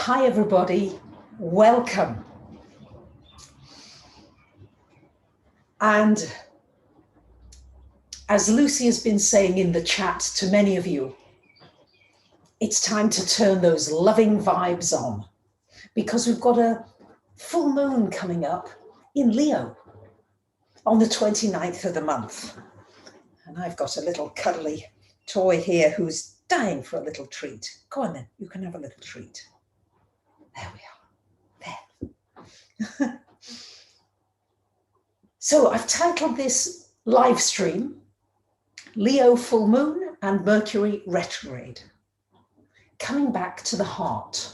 Hi everybody, welcome. And as Lucy has been saying in the chat to many of you, it's time to turn those loving vibes on, because we've got a full moon coming up in Leo on the 29th of the month. And I've got a little cuddly toy here who's dying for a little treat. Go on then, you can have a little treat. There we are, there. So I've titled this live stream, Leo Full Moon and Mercury Retrograde, coming back to the heart.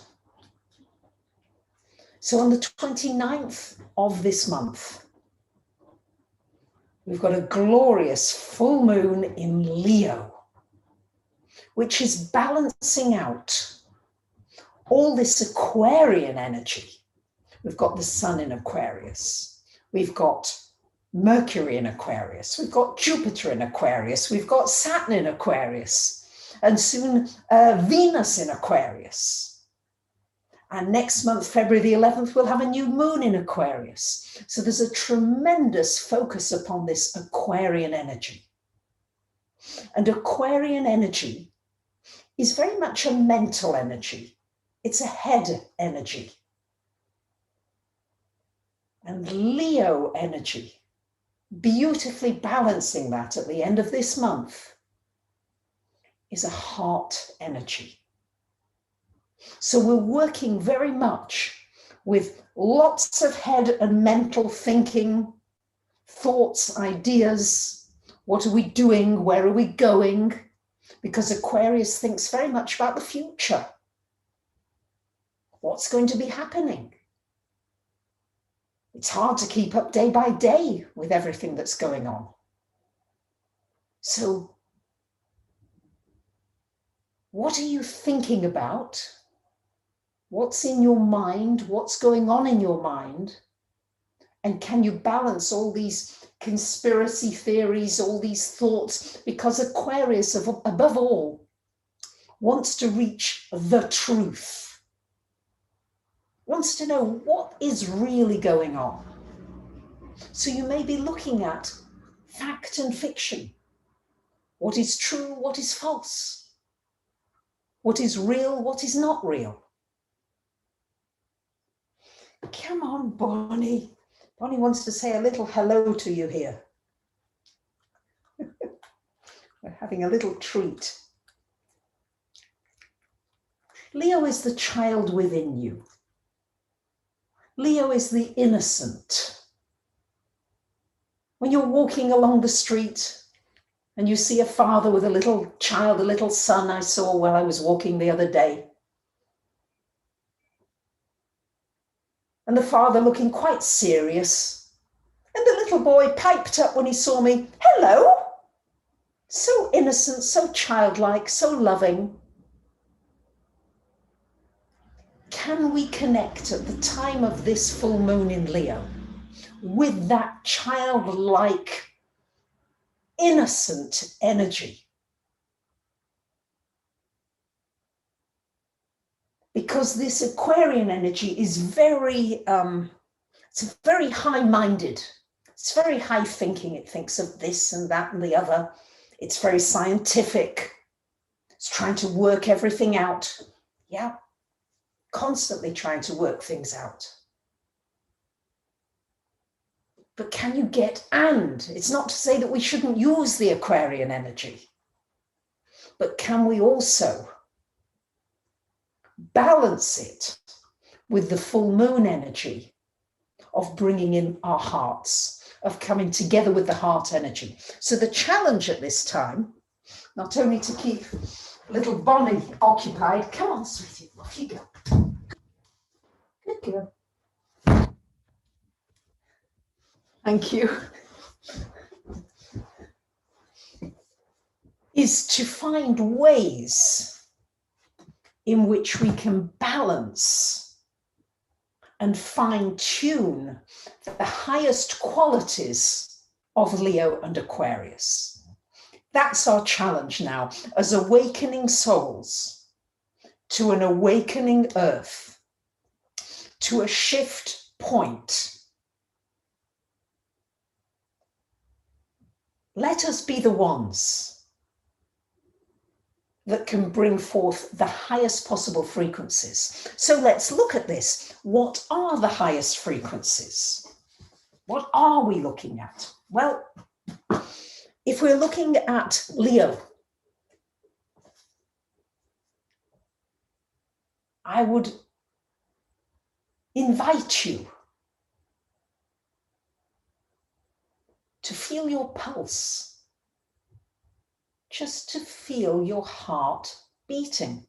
So on the 29th of this month, we've got a glorious full moon in Leo, which is balancing out all this Aquarian energy. We've got the sun in Aquarius. We've got Mercury in Aquarius. We've got Jupiter in Aquarius. We've got Saturn in Aquarius. And soon Venus in Aquarius. And next month, February the 11th, we'll have a new moon in Aquarius. So there's a tremendous focus upon this Aquarian energy. And Aquarian energy is very much a mental energy. It's a head energy. And Leo energy, beautifully balancing that at the end of this month, is a heart energy. So we're working very much with lots of head and mental thinking, thoughts, ideas. What are we doing? Where are we going? Because Aquarius thinks very much about the future. What's going to be happening? It's hard to keep up day by day with everything that's going on. So, what are you thinking about? What's in your mind? What's going on in your mind? And can you balance all these conspiracy theories, all these thoughts? Because Aquarius, above all, wants to reach the truth. Wants to know what is really going on. So you may be looking at fact and fiction. What is true, what is false? What is real, what is not real? Come on, Bonnie. Bonnie wants to say a little hello to you here. We're having a little treat. Leo is the child within you. Leo is the innocent. When you're walking along the street and you see a father with a little child, a little son I saw while I was walking the other day. And the father looking quite serious. And the little boy piped up when he saw me, hello. So innocent, so childlike, so loving. Can we connect at the time of this full moon in Leo with that childlike, innocent energy? Because this Aquarian energy is very, it's very high-minded. It's very high thinking. It thinks of this and that and the other. It's very scientific. It's trying to work everything out. Yeah. Constantly trying to work things out. But can you get, and it's not to say that we shouldn't use the Aquarian energy, but can we also balance it with the full moon energy of bringing in our hearts, of coming together with the heart energy? So the challenge at this time, not only to keep little Bonnie occupied, come on, sweetie, off you go. Good girl. Thank you. Is to find ways in which we can balance and fine-tune the highest qualities of Leo and Aquarius. That's our challenge now, as awakening souls to an awakening earth, to a shift point. Let us be the ones that can bring forth the highest possible frequencies. So let's look at this. What are the highest frequencies? What are we looking at? Well, if we're looking at Leo, I would invite you to feel your pulse, just to feel your heart beating.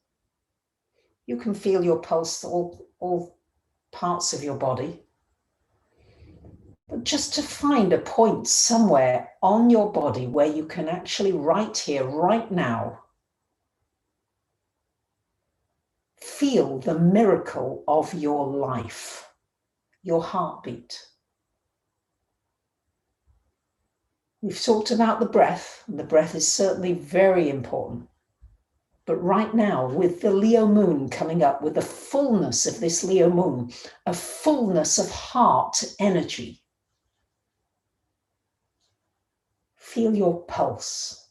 You can feel your pulse, all parts of your body, but just to find a point somewhere on your body where you can actually, right here, right now, feel the miracle of your life, your heartbeat. We've talked about the breath, and the breath is certainly very important. But right now, with the Leo moon coming up, with the fullness of this Leo moon, a fullness of heart energy, feel your pulse.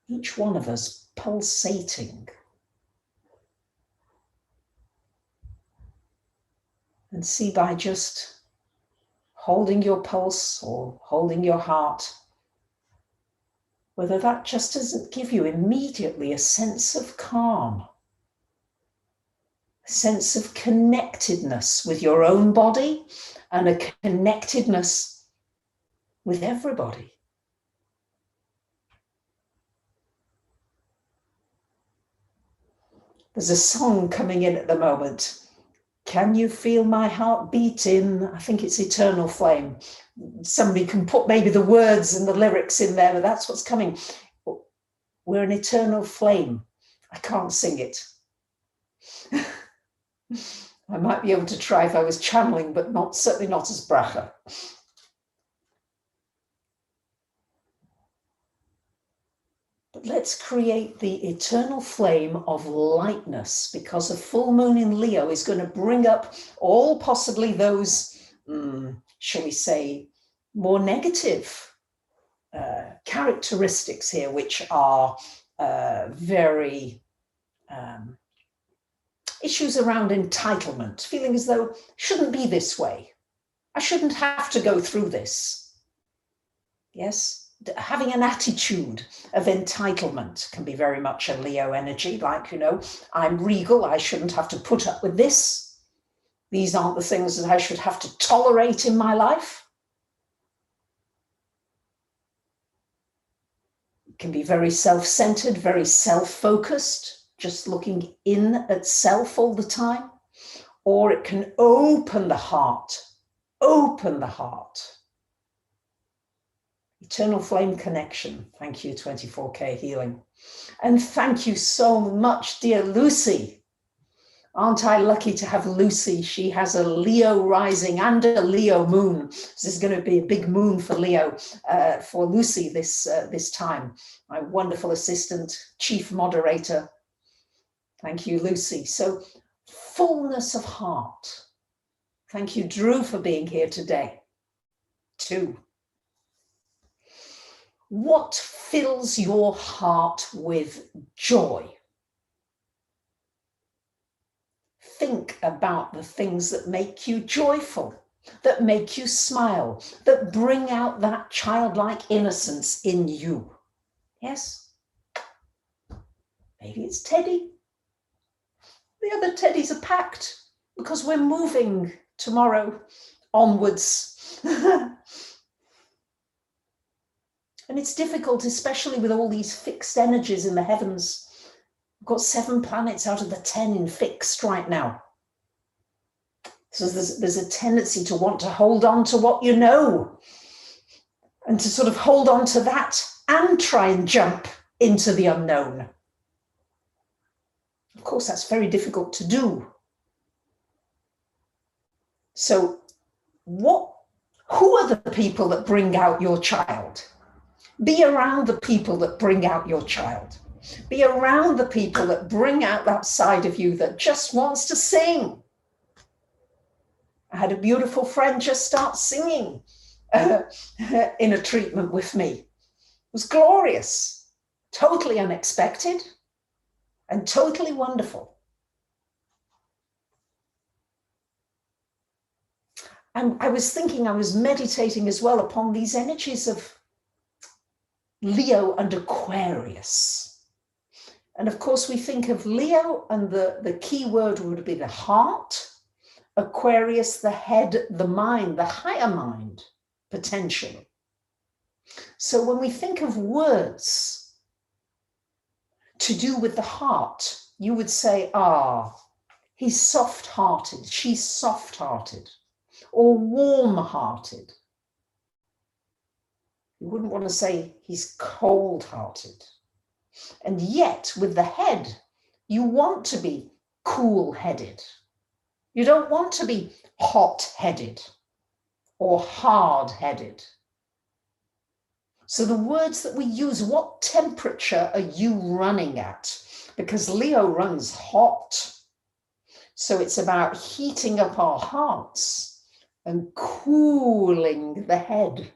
Each one of us pulsating. And see, by just holding your pulse or holding your heart, whether that just doesn't give you immediately a sense of calm, a sense of connectedness with your own body and a connectedness with everybody. There's a song coming in at the moment. Can you feel my heart beating? I think it's Eternal Flame. Somebody can put maybe the words and the lyrics in there, but that's what's coming. We're an eternal flame. I can't sing it. I might be able to try if I was channeling, but certainly not as Bracha. But let's create the eternal flame of lightness, because a full moon in Leo is going to bring up all possibly those, shall we say, more negative characteristics here, which are very issues around entitlement, feeling as though it shouldn't be this way. I shouldn't have to go through this. Yes? Having an attitude of entitlement can be very much a Leo energy, like, I'm regal, I shouldn't have to put up with this. These aren't the things that I should have to tolerate in my life. It can be very self-centered, very self-focused, just looking in at self all the time. Or it can open the heart, open the heart. Eternal Flame Connection. Thank you, 24K Healing. And thank you so much, dear Lucy. Aren't I lucky to have Lucy? She has a Leo rising and a Leo moon. This is going to be a big moon for Leo, for Lucy this time. My wonderful assistant, chief moderator. Thank you, Lucy. So, fullness of heart. Thank you, Drew, for being here today. 2. What fills your heart with joy? Think about the things that make you joyful, that make you smile, that bring out that childlike innocence in you. Yes? Maybe it's Teddy. The other Teddies are packed because we're moving tomorrow onwards. And it's difficult, especially with all these fixed energies in the heavens. We've got 7 planets out of the 10 in fixed right now. So there's a tendency to want to hold on to what you know, and to sort of hold on to that and try and jump into the unknown. Of course, that's very difficult to do. So who are the people that bring out your child? Be around the people that bring out your child. Be around the people that bring out that side of you that just wants to sing. I had a beautiful friend just start singing in a treatment with me. It was glorious, totally unexpected, and totally wonderful. And I was meditating as well upon these energies of Leo and Aquarius. And of course, we think of Leo, and the key word would be the heart. Aquarius, the head, the mind, the higher mind, potentially. So when we think of words to do with the heart, you would say, he's soft-hearted, she's soft-hearted, or warm-hearted. You wouldn't want to say he's cold-hearted. And yet, with the head, you want to be cool-headed. You don't want to be hot-headed or hard-headed. So the words that we use, what temperature are you running at? Because Leo runs hot. So it's about heating up our hearts and cooling the head.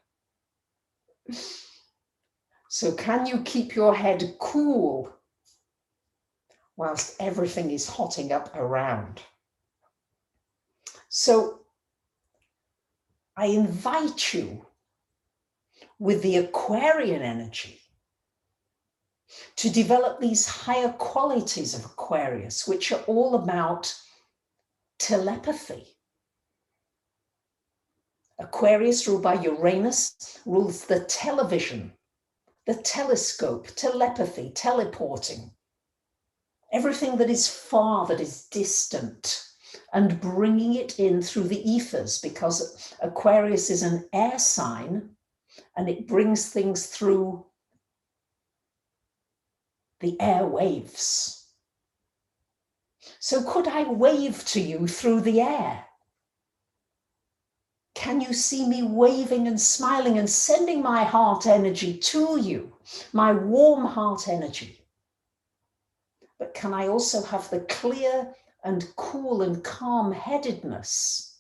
So can you keep your head cool whilst everything is hotting up around? So I invite you, with the Aquarian energy, to develop these higher qualities of Aquarius, which are all about telepathy. Aquarius, ruled by Uranus, rules the television, the telescope, telepathy, teleporting. Everything that is far, that is distant, and bringing it in through the ethers, because Aquarius is an air sign and it brings things through the airwaves. So could I wave to you through the air? Can you see me waving and smiling and sending my heart energy to you, my warm heart energy? But can I also have the clear and cool and calm headedness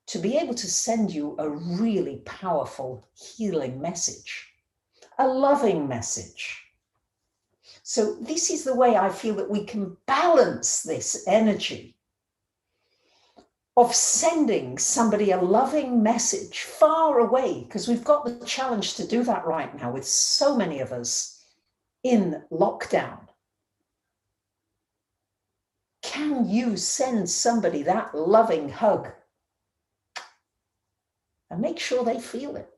to be able to send you a really powerful healing message, a loving message? So this is the way I feel that we can balance this energy of sending somebody a loving message far away, because we've got the challenge to do that right now with so many of us in lockdown. Can you send somebody that loving hug and make sure they feel it?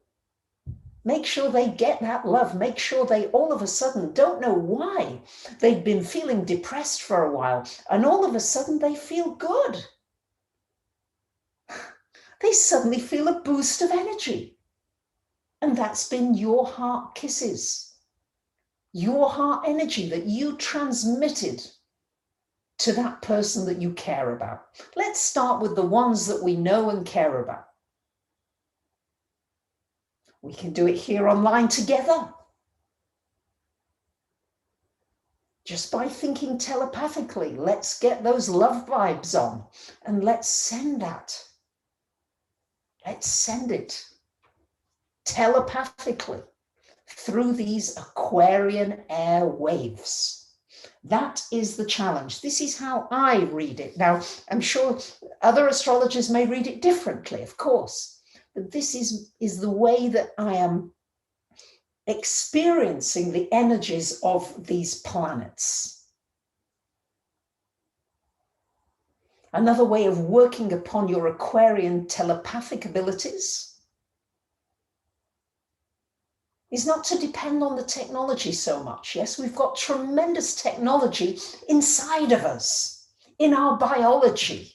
Make sure they get that love. Make sure they all of a sudden don't know why. They've been feeling depressed for a while, and all of a sudden they feel good. They suddenly feel a boost of energy. And that's been your heart kisses, your heart energy that you transmitted to that person that you care about. Let's start with the ones that we know and care about. We can do it here online together. Just by thinking telepathically, let's get those love vibes on and let's send that. Let's send it telepathically through these Aquarian air waves. That is the challenge. This is how I read it. Now, I'm sure other astrologers may read it differently, of course, but this is the way that I am experiencing the energies of these planets. Another way of working upon your Aquarian telepathic abilities is not to depend on the technology so much. Yes, we've got tremendous technology inside of us, in our biology,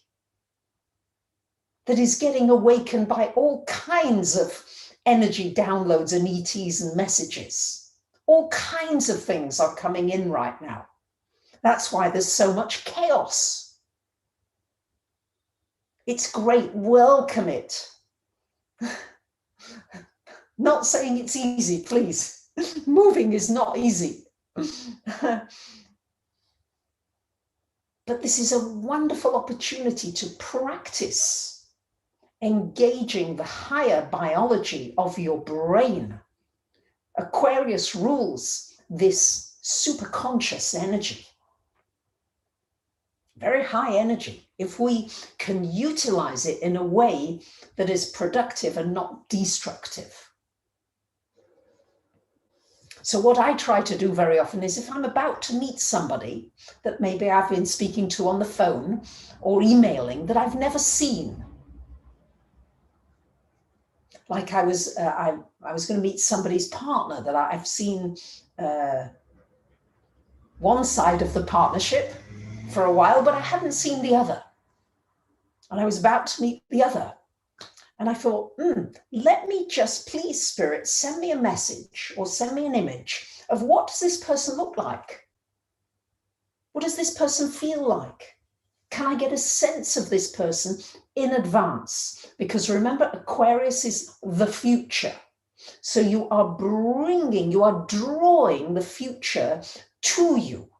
that is getting awakened by all kinds of energy downloads and ETs and messages. All kinds of things are coming in right now. That's why there's so much chaos. It's great, welcome it. Not saying it's easy, please. Moving is not easy. But this is a wonderful opportunity to practice engaging the higher biology of your brain. Aquarius rules this superconscious energy. Very high energy. If we can utilize it in a way that is productive and not destructive. So what I try to do very often is if I'm about to meet somebody that maybe I've been speaking to on the phone or emailing that I've never seen. Like I was going to meet somebody's partner that I've seen one side of the partnership for a while, but I hadn't seen the other. And I was about to meet the other. And I thought, let me just, please, Spirit, send me a message or send me an image of what does this person look like? What does this person feel like? Can I get a sense of this person in advance? Because remember, Aquarius is the future. So you are drawing the future to you.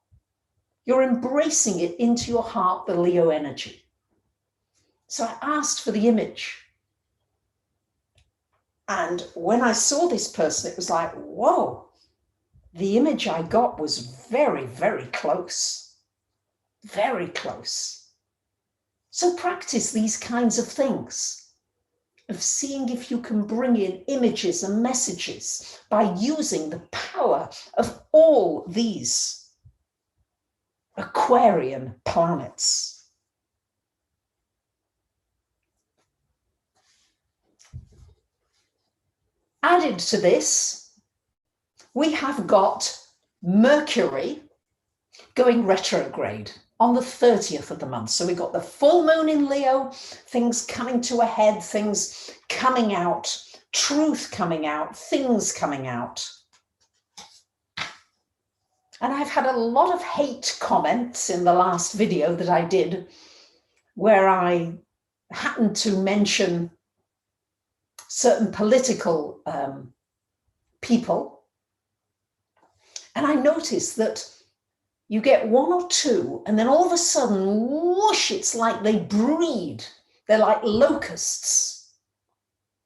You're embracing it into your heart, the Leo energy. So I asked for the image. And when I saw this person, it was like, whoa, the image I got was very, very close. Very close. So practice these kinds of things, of seeing if you can bring in images and messages by using the power of all these Aquarian planets. Added to this, we have got Mercury going retrograde on the 30th of the month. So we got the full moon in Leo, things coming to a head, things coming out, truth coming out, things coming out. And I've had a lot of hate comments in the last video that I did where I happened to mention certain political people. And I noticed that you get one or two, and then all of a sudden, whoosh, it's like they breed. They're like locusts.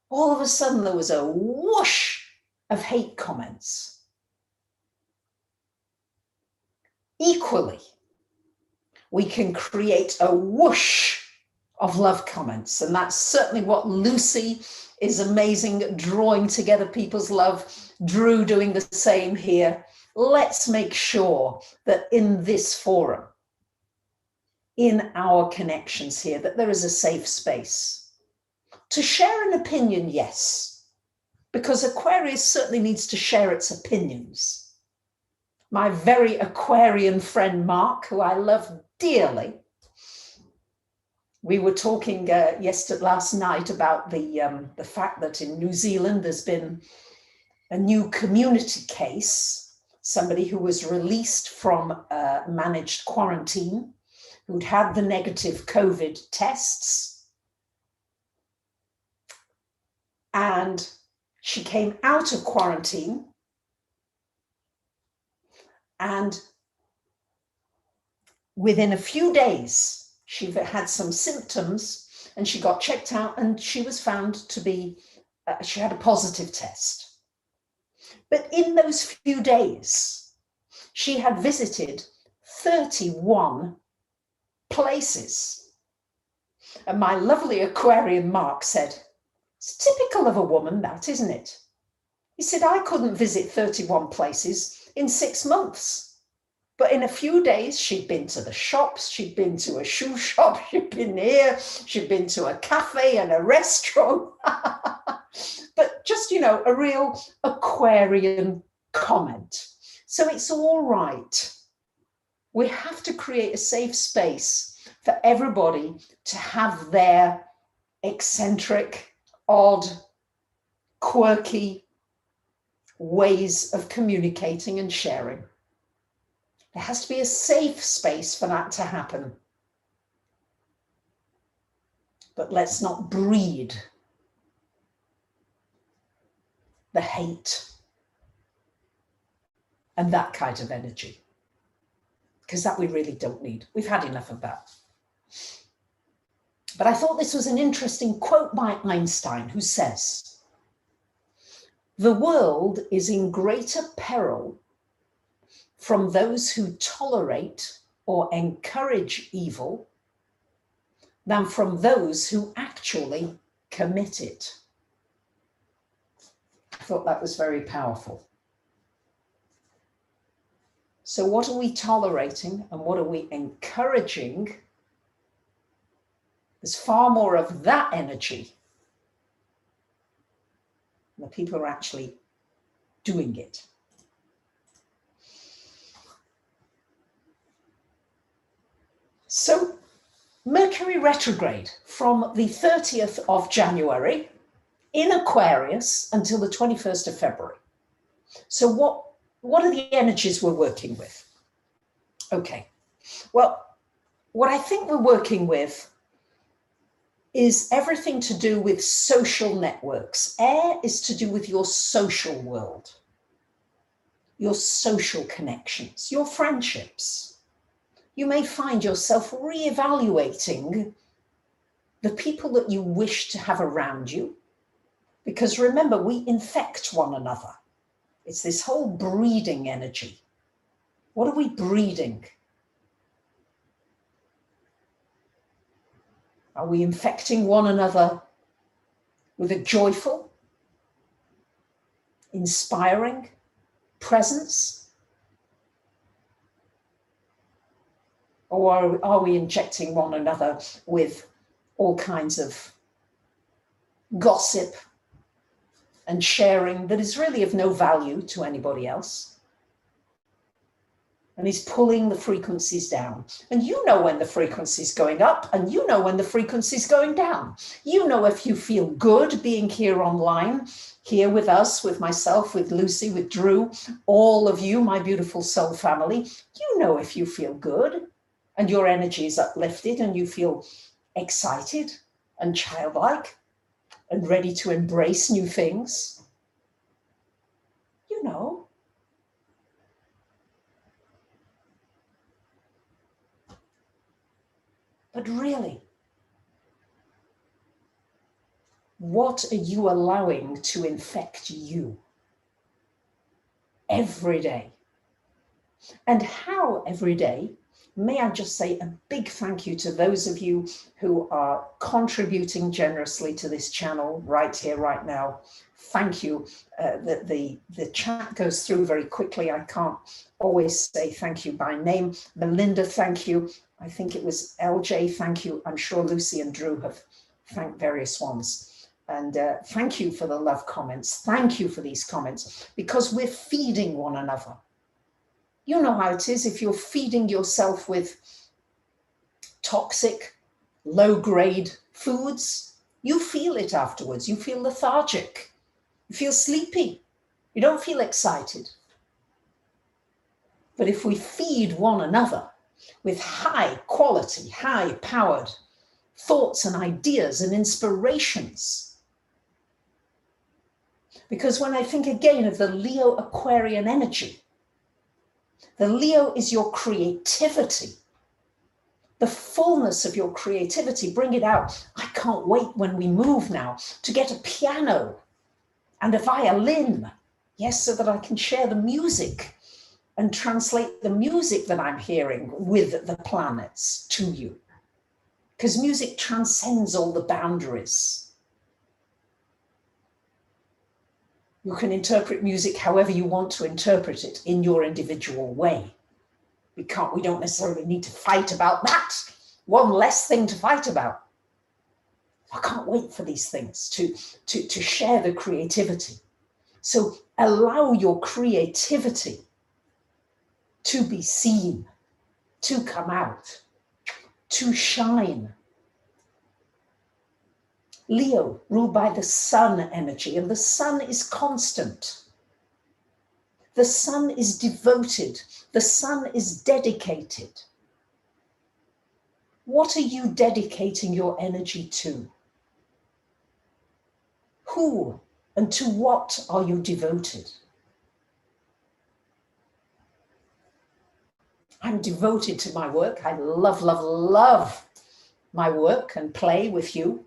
All of a sudden, there was a whoosh of hate comments. Equally, we can create a whoosh of love comments. And that's certainly what Lucy is amazing at, drawing together people's love. Drew doing the same here. Let's make sure that in this forum, in our connections here, that there is a safe space. To share an opinion, yes, because Aquarius certainly needs to share its opinions. My very Aquarian friend, Mark, who I love dearly, we were talking last night about the fact that in New Zealand there's been a new community case, somebody who was released from managed quarantine, who'd had the negative COVID tests. And she came out of quarantine and within a few days, she had some symptoms and she got checked out and she was found to be, she had a positive test. But in those few days, she had visited 31 places. And my lovely Aquarian Mark said, it's typical of a woman, that, isn't it? He said, I couldn't visit 31 places in 6 months. But in a few days, she'd been to the shops, she'd been to a shoe shop, she'd been here, she'd been to a cafe and a restaurant. But just, you know, a real Aquarian comment. So it's all right. We have to create a safe space for everybody to have their eccentric, odd, quirky ways of communicating and sharing. There has to be a safe space for that to happen. But let's not breed the hate and that kind of energy, because that we really don't need. We've had enough of that. But I thought this was an interesting quote by Einstein, who says, "The world is in greater peril from those who tolerate or encourage evil than from those who actually commit it." I thought that was very powerful. So what are we tolerating and what are we encouraging? There's far more of that energy than the people who are actually doing it. So Mercury retrograde from the 30th of January in Aquarius until the 21st of February. So what are the energies we're working with? Okay, well, what I think we're working with is everything to do with social networks. Air is to do with your social world, your social connections, your friendships. You may find yourself reevaluating the people that you wish to have around you, because remember, we infect one another. It's this whole breeding energy. What are we breeding? Are we infecting one another with a joyful, inspiring presence? Or are we injecting one another with all kinds of gossip and sharing that is really of no value to anybody else? And is pulling the frequencies down. And you know when the frequency is going up, and you know when the frequency is going down. You know if you feel good being here online, here with us, with myself, with Lucy, with Drew, all of you, my beautiful soul family. You know if you feel good and your energy is uplifted and you feel excited and childlike and ready to embrace new things. You know. But really, what are you allowing to infect you every day? And how every day? May I just say a big thank you to those of you who are contributing generously to this channel right here, right now. Thank you. The chat goes through very quickly. I can't always say thank you by name. Melinda, thank you. I think it was LJ, thank you. I'm sure Lucy and Drew have thanked various ones. And thank you for the love comments. Thank you for these comments, because we're feeding one another. You know how it is if you're feeding yourself with toxic, low-grade foods. You feel it afterwards. You feel lethargic. You feel sleepy. You don't feel excited. But if we feed one another with high quality, high powered thoughts and ideas and inspirations. Because when I think again of the Leo Aquarian energy, the Leo is your creativity, the fullness of your creativity. Bring it out. I can't wait when we move now to get a piano and a violin. Yes, so that I can share the music and translate the music that I'm hearing with the planets to you. Because music transcends all the boundaries. You can interpret music however you want to interpret it in your individual way. We don't necessarily need to fight about that. One less thing to fight about. I can't wait for these things to share the creativity. So allow your creativity to be seen, to come out, to shine. Leo, ruled by the sun energy, and the sun is constant. The sun is devoted. The sun is dedicated. What are you dedicating your energy to? Who and to what are you devoted? I'm devoted to my work. I love, love, love my work and play with you.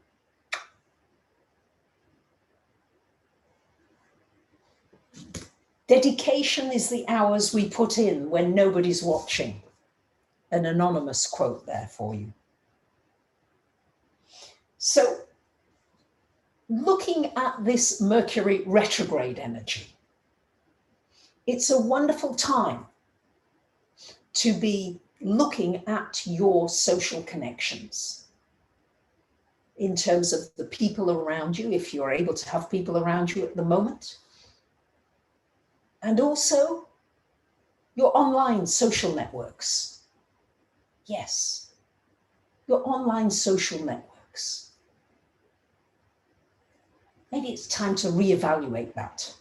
Dedication is the hours we put in when nobody's watching. An anonymous quote there for you. So, looking at this Mercury retrograde energy, it's a wonderful time to be looking at your social connections in terms of the people around you, if you're able to have people around you at the moment, and also your online social networks. Yes, your online social networks. Maybe it's time to reevaluate that.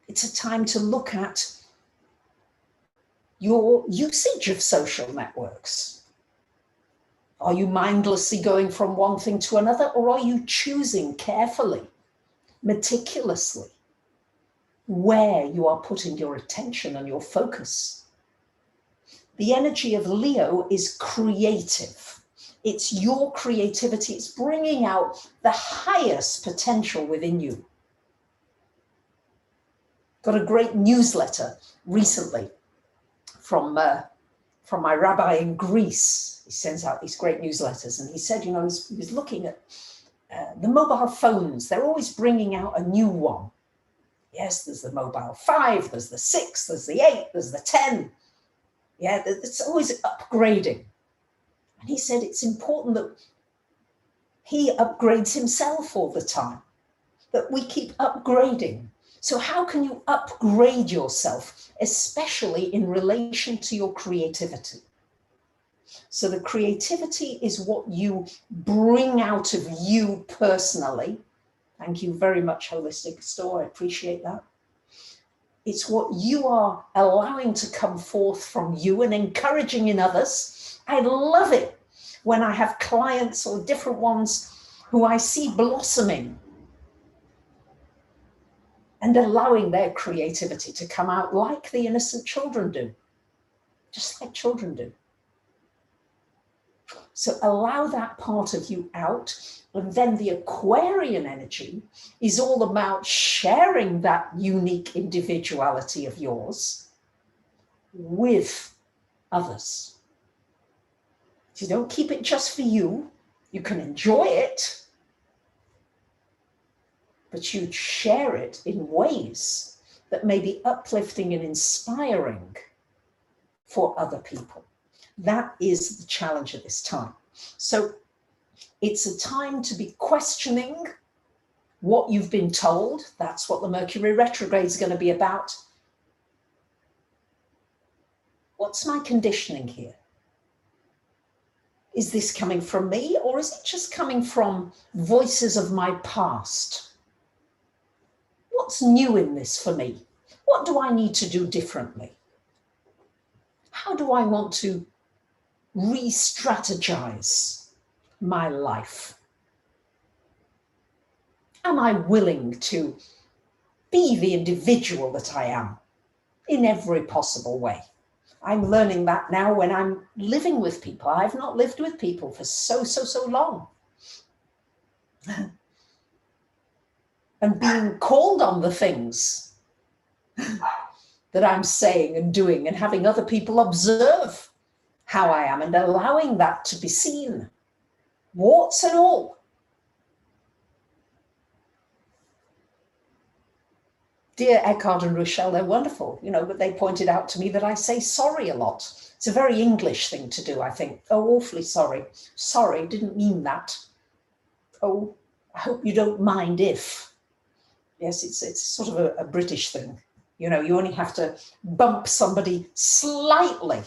It's a time to look at your usage of social networks. Are you mindlessly going from one thing to another, or are you choosing carefully, meticulously, where you are putting your attention and your focus? The energy of Leo is creative. It's your creativity. It's bringing out the highest potential within you. Got a great newsletter recently from my rabbi in Greece. He sends out these great newsletters, and he said, he was looking at the mobile phones. They're always bringing out a new one. Yes, there's the mobile 5, there's the 6, there's the 8, there's the 10. Yeah, it's always upgrading. And he said it's important that he upgrades himself all the time, that we keep upgrading. So how can you upgrade yourself, especially in relation to your creativity? So the creativity is what you bring out of you personally. Thank you very much, Holistic Store. I appreciate that. It's what you are allowing to come forth from you and encouraging in others. I love it when I have clients or different ones who I see blossoming and allowing their creativity to come out like the innocent children do, just like children do. So allow that part of you out. And then the Aquarian energy is all about sharing that unique individuality of yours with others. So don't keep it just for you. You can enjoy it, but you share it in ways that may be uplifting and inspiring for other people. That is the challenge at this time. So it's a time to be questioning what you've been told. That's what the Mercury retrograde is going to be about. What's my conditioning here? Is this coming from me, or is it just coming from voices of my past? What's new in this for me? What do I need to do differently? How do I want to re-strategize my life? Am I willing to be the individual that I am in every possible way? I'm learning that now when I'm living with people. I've not lived with people for so long. And being called on the things that I'm saying and doing, and having other people observe how I am and allowing that to be seen, warts and all. Dear Eckhard and Rochelle, they're wonderful, but they pointed out to me that I say sorry a lot. It's a very English thing to do, I think. Oh, awfully sorry. Sorry, didn't mean that. Oh, I hope you don't mind if. Yes, it's sort of a British thing. You only have to bump somebody slightly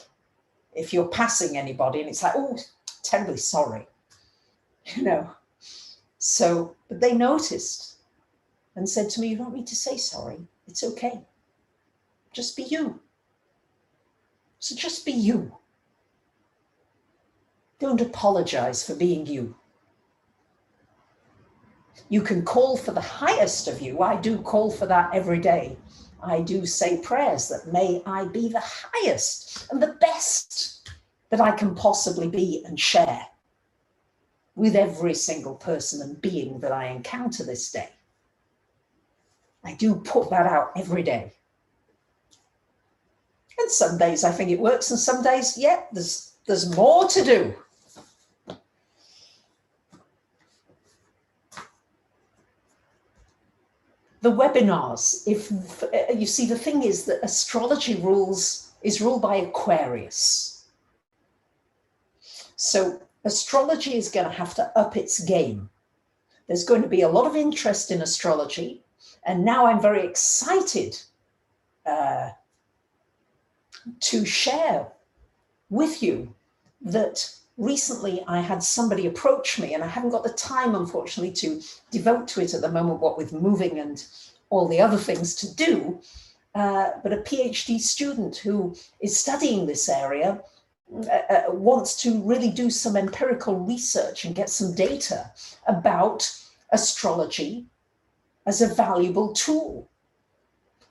if you're passing anybody, and it's like, oh, terribly sorry. So, but they noticed and said to me, you don't need to say sorry. It's okay. Just be you. So just be you. Don't apologize for being you. You can call for the highest of you. I do call for that every day. I do say prayers that may I be the highest and the best that I can possibly be and share with every single person and being that I encounter this day. I do put that out every day. And some days I think it works, and some days, yeah, there's more to do. The webinars, if you see, the thing is that astrology is ruled by Aquarius. So astrology is going to have to up its game. There's going to be a lot of interest in astrology. And now I'm very excited to share with you that recently I had somebody approach me, and I haven't got the time, unfortunately, to devote to it at the moment, what with moving and all the other things to do, but a PhD student who is studying this area wants to really do some empirical research and get some data about astrology as a valuable tool.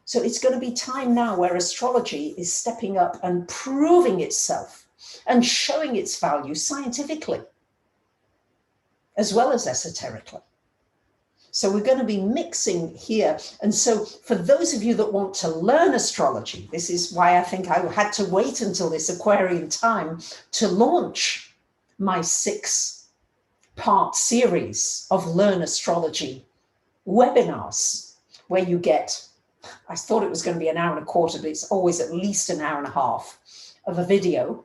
So it's going to be time now where astrology is stepping up and proving itself and showing its value scientifically, as well as esoterically. So we're going to be mixing here. And so for those of you that want to learn astrology, this is why I think I had to wait until this Aquarian time to launch my 6-part series of Learn Astrology webinars, where you get, I thought it was going to be an hour and a quarter, but it's always at least an hour and a half of a video.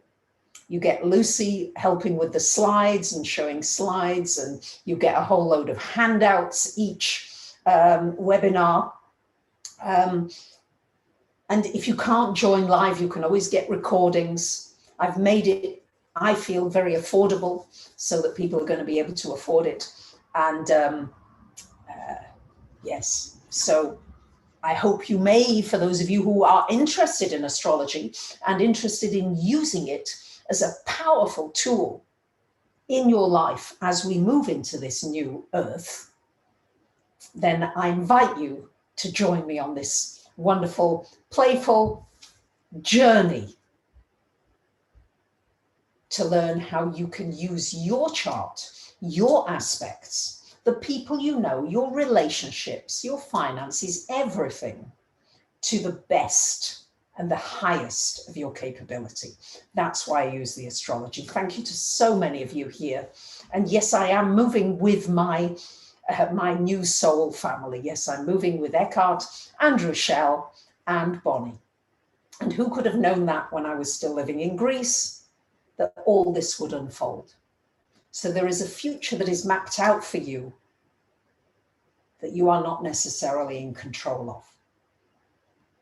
You get Lucy helping with the slides and showing slides, and you get a whole load of handouts each webinar. And if you can't join live, you can always get recordings. I've made it, I feel, very affordable so that people are going to be able to afford it. And yes, so I hope you may, for those of you who are interested in astrology and interested in using it as a powerful tool in your life as we move into this new earth, then I invite you to join me on this wonderful, playful journey to learn how you can use your chart, your aspects, the people you know, your relationships, your finances, everything to the best and the highest of your capability. That's why I use the astrology. Thank you to so many of you here. And yes, I am moving with my new soul family. Yes, I'm moving with Eckhart and Rochelle and Bonnie. And who could have known that when I was still living in Greece, that all this would unfold? So there is a future that is mapped out for you that you are not necessarily in control of.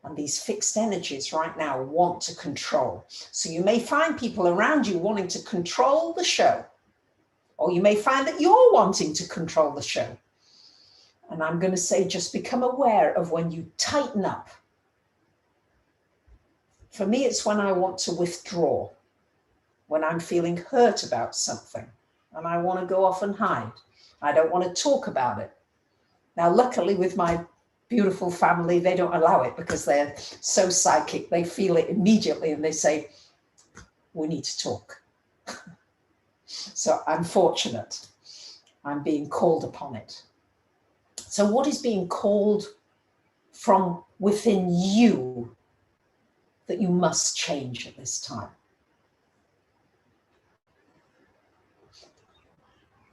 And these fixed energies right now want to control. So you may find people around you wanting to control the show, or you may find that you're wanting to control the show. And I'm going to say, just become aware of when you tighten up. For me, it's when I want to withdraw, when I'm feeling hurt about something and I want to go off and hide. I don't want to talk about it. Now, luckily with my beautiful family, they don't allow it because they're so psychic. They feel it immediately and they say, we need to talk. So I'm fortunate. I'm being called upon it. So what is being called from within you that you must change at this time?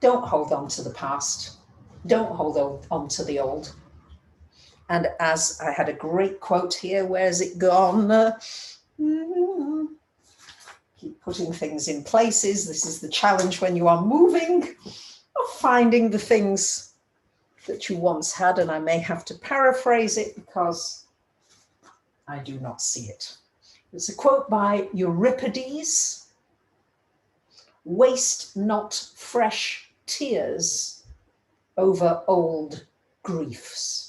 Don't hold on to the past. Don't hold on to the old. And as I had a great quote here, where's it gone? Keep putting things in places. This is the challenge when you are moving, of finding the things that you once had. And I may have to paraphrase it because I do not see it. It's a quote by Euripides. Waste not fresh tears over old griefs.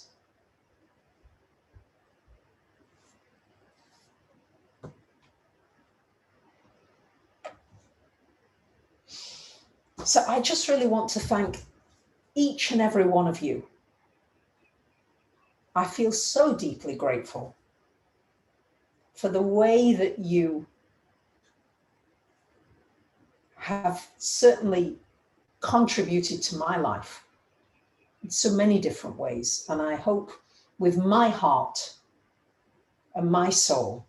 So I just really want to thank each and every one of you. I feel so deeply grateful for the way that you have certainly contributed to my life in so many different ways. And I hope with my heart and my soul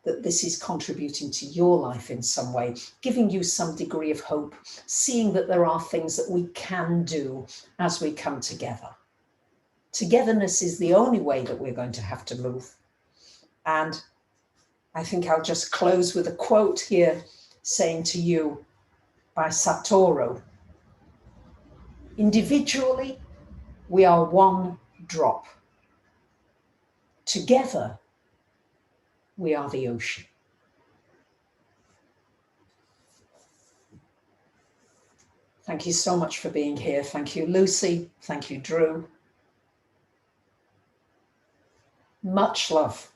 that this is contributing to your life in some way, giving you some degree of hope, seeing that there are things that we can do as we come together. Togetherness is the only way that we're going to have to move. And I think I'll just close with a quote here saying to you by Satoru, individually, we are one drop. Together, we are the ocean. Thank you so much for being here. Thank you, Lucy. Thank you, Drew. Much love.